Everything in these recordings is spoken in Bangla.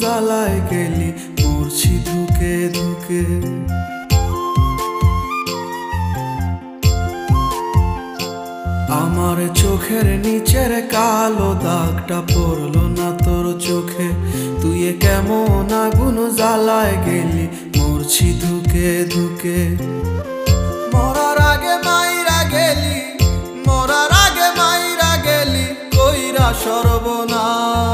জ্বালায় গেলি মরছি ধুকে ধুকে। আমার চোখের নিচের কালো দাগটা পড়লো না তোর চোখে, তুই কেমন আগুন জ্বালায় গেলি মরছি ধুকে ধুকে। মরার আগে মাইরা গেলি, মরার আগে মাইরা গেলি কইরা সর্বনাশ।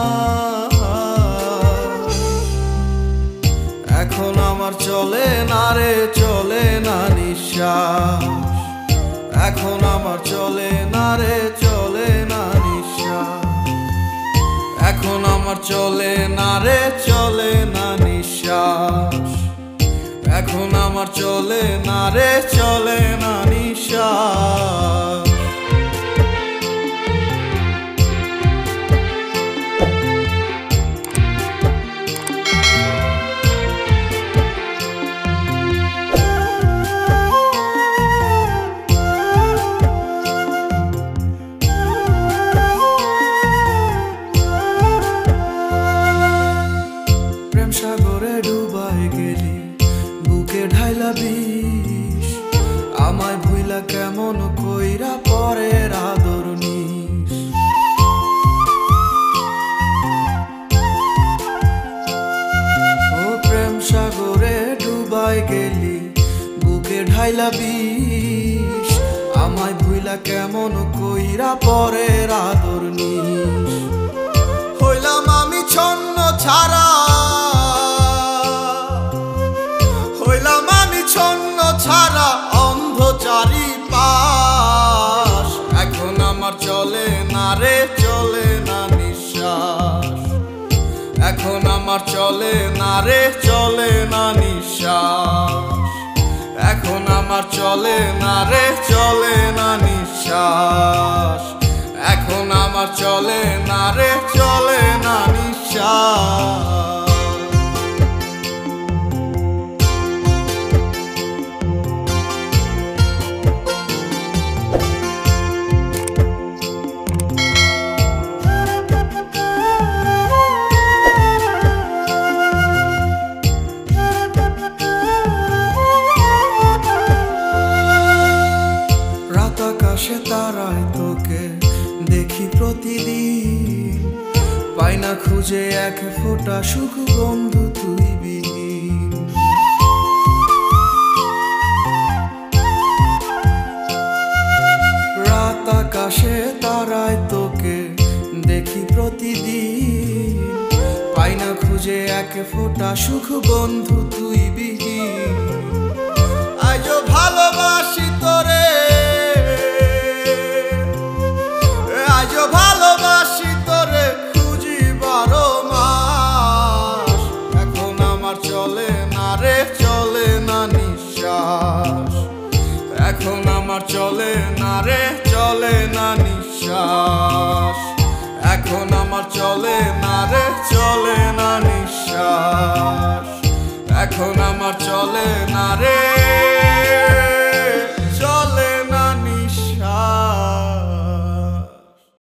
এখন আমার চলে না রে, চলে না নিঃশ্বাস। এখন আমার চলে না রে, চলে না নিঃশ্বাস। এখন আমার চলে না রে, চলে না নিঃশ্বাস। এখন আমার চলে না রে, চলে না নিঃশ্বাস। সাগরে ডুবাই গেলি বুকে ঢাইলা বিষ, আমায় ভুইলা কেমন কইরা পরের আদর নিস। ও প্রেম সাগরে ডুবাই গেলি বুকে ঢাইলা বিষ, আমায় ভুইলা কেমন কইরা পরের আদর নিস। হইলাম আমি ছন্ন ছাড়া, হইলাম আমি ছন্ন ছাড়া অন্ধ চারিপাশ। এখন আমার চলে না রে, চলে না নিঃশ্বাস। এখন আমার চলে না রে, চলে না নিঃশ্বাস। এখন আমার চলে না রে, চলে না নিঃশ্বাস। এখন আমার চলে না রে, চলে না নিঃশ্বাস। আকাশে তারায় তোকে দেখি প্রতিদিন, পাই না খুঁজে এক ফোঁটা সুখ বন্ধু তুই বিহীন। রাত আকাশে তারায় তোকে দেখি প্রতিদিন, পাই না খুঁজে এক ফোঁটা সুখ বন্ধু তুই বিহীন। আজও ভালোবাসি তোরে, আজও ভালোবাসি তোরে খুঁজি 12 মাস। এখন আমার চলে না রে, চলে না নিঃশ্বাস। এখন আমার চলে না রে, চলে না নিঃশ্বাস। এখন আমার চলে না রে, চলে না নিঃশ্বাস। এখন আমার চলে না রে।